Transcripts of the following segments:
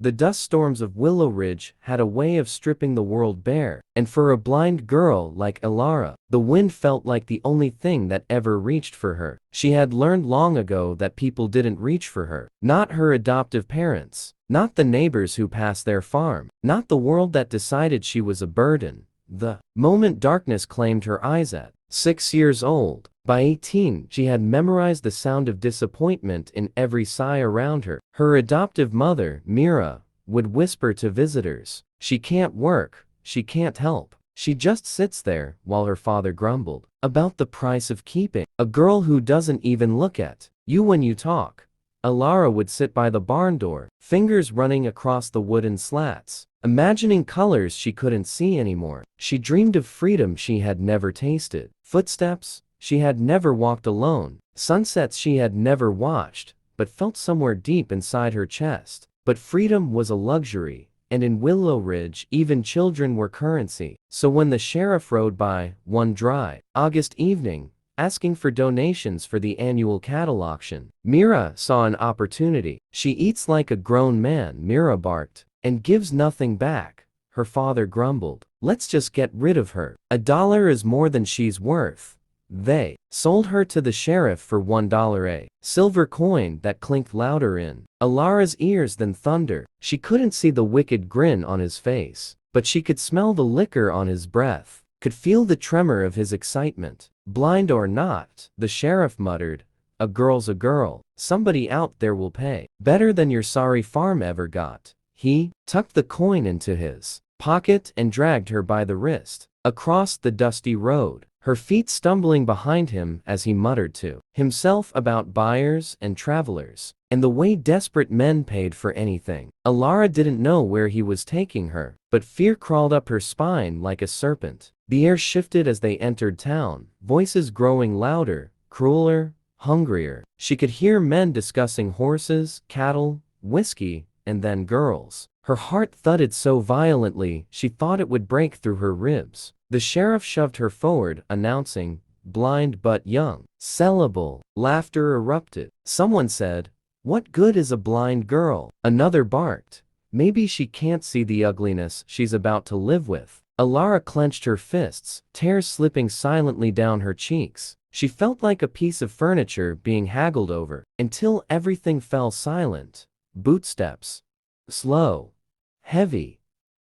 The dust storms of Willow Ridge had a way of stripping the world bare, and for a blind girl like Elara, the wind felt like the only thing that ever reached for her. She had learned long ago that people didn't reach for her. Not her adoptive parents. Not the neighbors who passed their farm. Not the world that decided she was a burden. The moment darkness claimed her eyes at 6 years old. By 18, she had memorized the sound of disappointment in every sigh around her. Her adoptive mother, Mira, would whisper to visitors, "She can't work, she can't help. She just sits there," while her father grumbled about the price of keeping a girl who doesn't even look at you when you talk. Elara would sit by the barn door, fingers running across the wooden slats, imagining colors she couldn't see anymore. She dreamed of freedom she had never tasted, footsteps she had never walked alone, sunsets she had never watched, but felt somewhere deep inside her chest. But freedom was a luxury, and in Willow Ridge even children were currency. So when the sheriff rode by, one dry August evening, asking for donations for the annual cattle auction, Mira saw an opportunity. "She eats like a grown man," Mira barked, "and gives nothing back." Her father grumbled, "Let's just get rid of her. $1 is more than she's worth." They sold her to the sheriff for $1 a silver coin that clinked louder in Elara's ears than thunder. She couldn't see the wicked grin on his face, but she could smell the liquor on his breath, could feel the tremor of his excitement. "Blind or not," the sheriff muttered, "a girl's a girl. Somebody out there will pay better than your sorry farm ever got." He tucked the coin into his pocket and dragged her by the wrist across the dusty road, her feet stumbling behind him as he muttered to himself about buyers and travelers, and the way desperate men paid for anything. Elara didn't know where he was taking her, but fear crawled up her spine like a serpent. The air shifted as they entered town, voices growing louder, crueler, hungrier. She could hear men discussing horses, cattle, whiskey, and then girls. Her heart thudded so violently she thought it would break through her ribs. The sheriff shoved her forward, announcing, "Blind but young." Sellable. Laughter erupted. Someone said, "What good is a blind girl?" Another barked, "Maybe she can't see the ugliness she's about to live with." Elara clenched her fists, tears slipping silently down her cheeks. She felt like a piece of furniture being haggled over, until everything fell silent. Bootsteps. Slow. Heavy.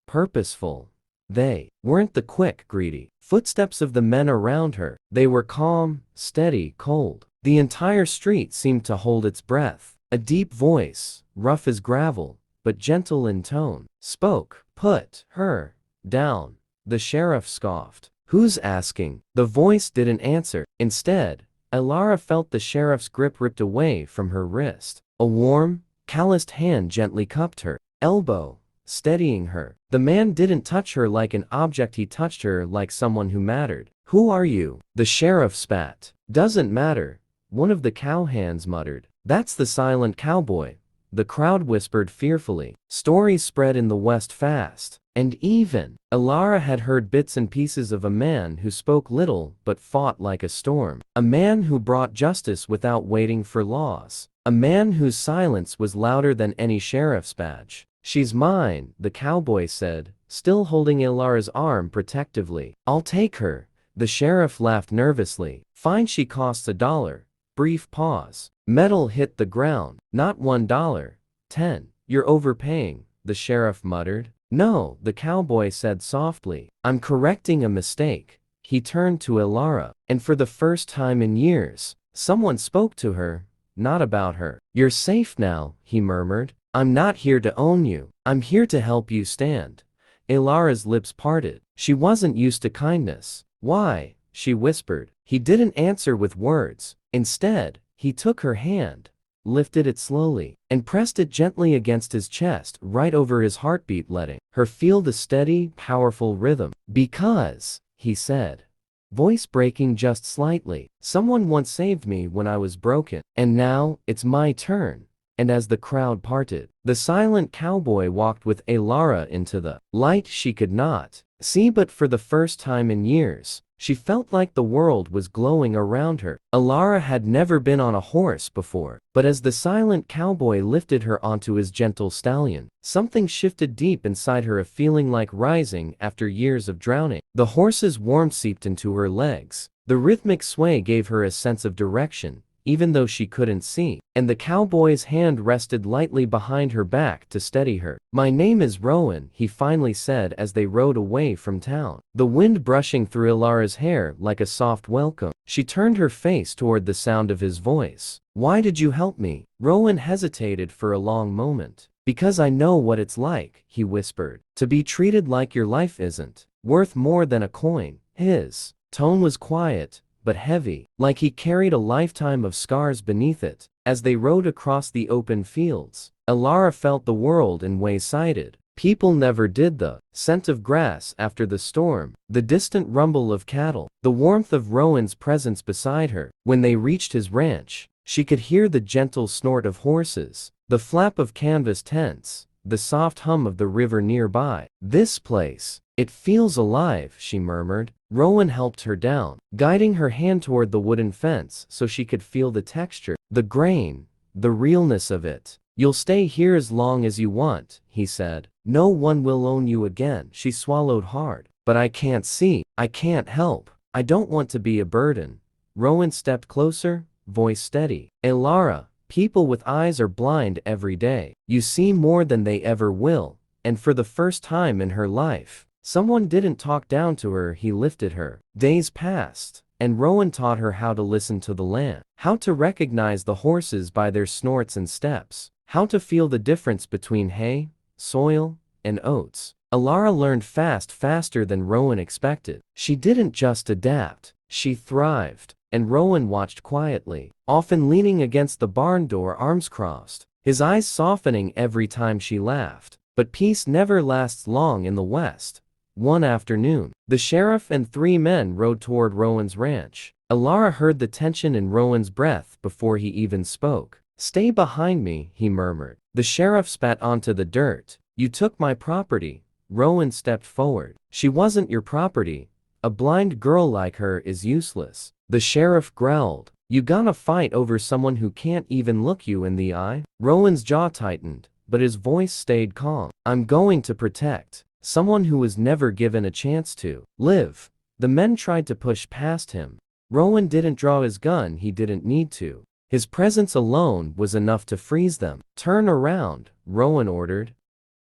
Purposeful. They weren't the quick, greedy footsteps of the men around her. They were calm, steady, cold. The entire street seemed to hold its breath. A deep voice, rough as gravel, but gentle in tone, spoke. "Put her down." The sheriff scoffed. "Who's asking?" The voice didn't answer. Instead, Elara felt the sheriff's grip ripped away from her wrist. A warm, calloused hand gently cupped her elbow, steadying her. The man didn't touch her like an object, he touched her like someone who mattered. "Who are you?" The sheriff spat. "Doesn't matter," one of the cowhands muttered. "That's the silent cowboy," the crowd whispered fearfully. Stories spread in the West fast, and even Elara had heard bits and pieces of a man who spoke little but fought like a storm. A man who brought justice without waiting for laws. A man whose silence was louder than any sheriff's badge. "She's mine," the cowboy said, still holding Elara's arm protectively. "I'll take her." The sheriff laughed nervously. "Fine, she costs $1. Brief pause. Metal hit the ground. "Not $1. 10. You're overpaying," the sheriff muttered. "No," the cowboy said softly. "I'm correcting a mistake." He turned to Elara, and for the first time in years, someone spoke to her, not about her. "You're safe now," he murmured. "I'm not here to own you. I'm here to help you stand." Elara's lips parted. She wasn't used to kindness. "Why?" she whispered. He didn't answer with words. Instead, he took her hand, lifted it slowly, and pressed it gently against his chest, right over his heartbeat, letting her feel the steady, powerful rhythm. "Because," he said, voice breaking just slightly, "someone once saved me when I was broken, and now it's my turn." And as the crowd parted, the silent cowboy walked with Elara into the light she could not See, but for the first time in years, she felt like the world was glowing around her. Alara had never been on a horse before, but as the silent cowboy lifted her onto his gentle stallion, something shifted deep inside her, a feeling like rising after years of drowning. The horse's warmth seeped into her legs. The rhythmic sway gave her a sense of direction, even though she couldn't see, and the cowboy's hand rested lightly behind her back to steady her. "My name is Rowan," he finally said as they rode away from town, the wind brushing through Ilara's hair like a soft welcome. She turned her face toward the sound of his voice. "Why did you help me?" Rowan hesitated for a long moment. "Because I know what it's like," he whispered, "to be treated like your life isn't worth more than a coin." His tone was quiet, but heavy, like he carried a lifetime of scars beneath it. As they rode across the open fields, Ilara felt the world in ways sighted. People never did. The scent of grass after the storm, the distant rumble of cattle, the warmth of Rowan's presence beside her. When they reached his ranch, she could hear the gentle snort of horses, the flap of canvas tents, the soft hum of the river nearby. "This place, it feels alive," she murmured. Rowan helped her down, guiding her hand toward the wooden fence so she could feel the texture, the grain, the realness of it. "You'll stay here as long as you want," he said. "No one will own you again." She swallowed hard. "But I can't see. I can't help. I don't want to be a burden." Rowan stepped closer, voice steady. "Ilara, people with eyes are blind every day. You see more than they ever will." And for the first time in her life, someone didn't talk down to her. He lifted her. Days passed, and Rowan taught her how to listen to the land, how to recognize the horses by their snorts and steps, how to feel the difference between hay, soil, and oats. Ilara learned faster than Rowan expected. She didn't just adapt, she thrived, and Rowan watched quietly, often leaning against the barn door, arms crossed, his eyes softening every time she laughed. But peace never lasts long in the West. One afternoon, the sheriff and 3 men rode toward Rowan's ranch. Ilara heard the tension in Rowan's breath before he even spoke. "Stay behind me," he murmured. The sheriff spat onto the dirt. "You took my property." Rowan stepped forward. "She wasn't your property. A blind girl like her is useless." The sheriff growled. "You gonna fight over someone who can't even look you in the eye?" Rowan's jaw tightened, but his voice stayed calm. "I'm going to protect someone who was never given a chance to live." The men tried to push past him. Rowan didn't draw his gun. He didn't need to. His presence alone was enough to freeze them. "Turn around," Rowan ordered,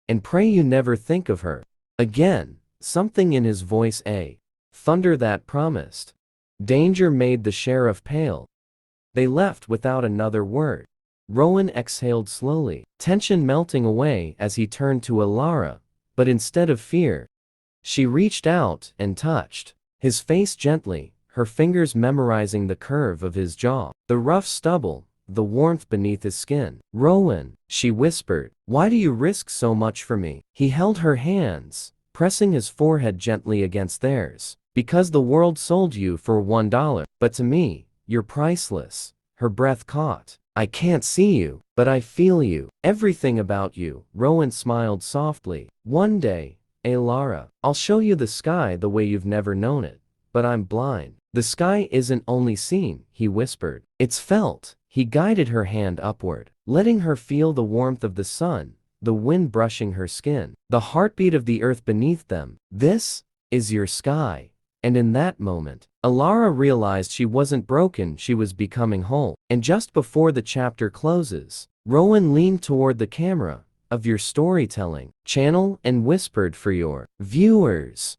"and pray you never think of her again." Something in his voice, a thunder that promised danger, made the sheriff pale. They left without another word. Rowan exhaled slowly, tension melting away as he turned to Ilara. But instead of fear, she reached out and touched his face gently, her fingers memorizing the curve of his jaw, the rough stubble, the warmth beneath his skin. "Rowan," she whispered, "why do you risk so much for me?" He held her hands, pressing his forehead gently against theirs. "Because the world sold you for $1, but to me, you're priceless." Her breath caught. "I can't see you, but I feel you. Everything about you." Rowan smiled softly. "One day, Ilara, I'll show you the sky the way you've never known it. But I'm blind." "The sky isn't only seen," he whispered. "It's felt." He guided her hand upward, letting her feel the warmth of the sun, the wind brushing her skin, the heartbeat of the earth beneath them. "This is your sky." And in that moment, Ilara realized she wasn't broken, she was becoming whole. And just before the chapter closes, Rowan leaned toward the camera of your storytelling channel and whispered, "For your viewers,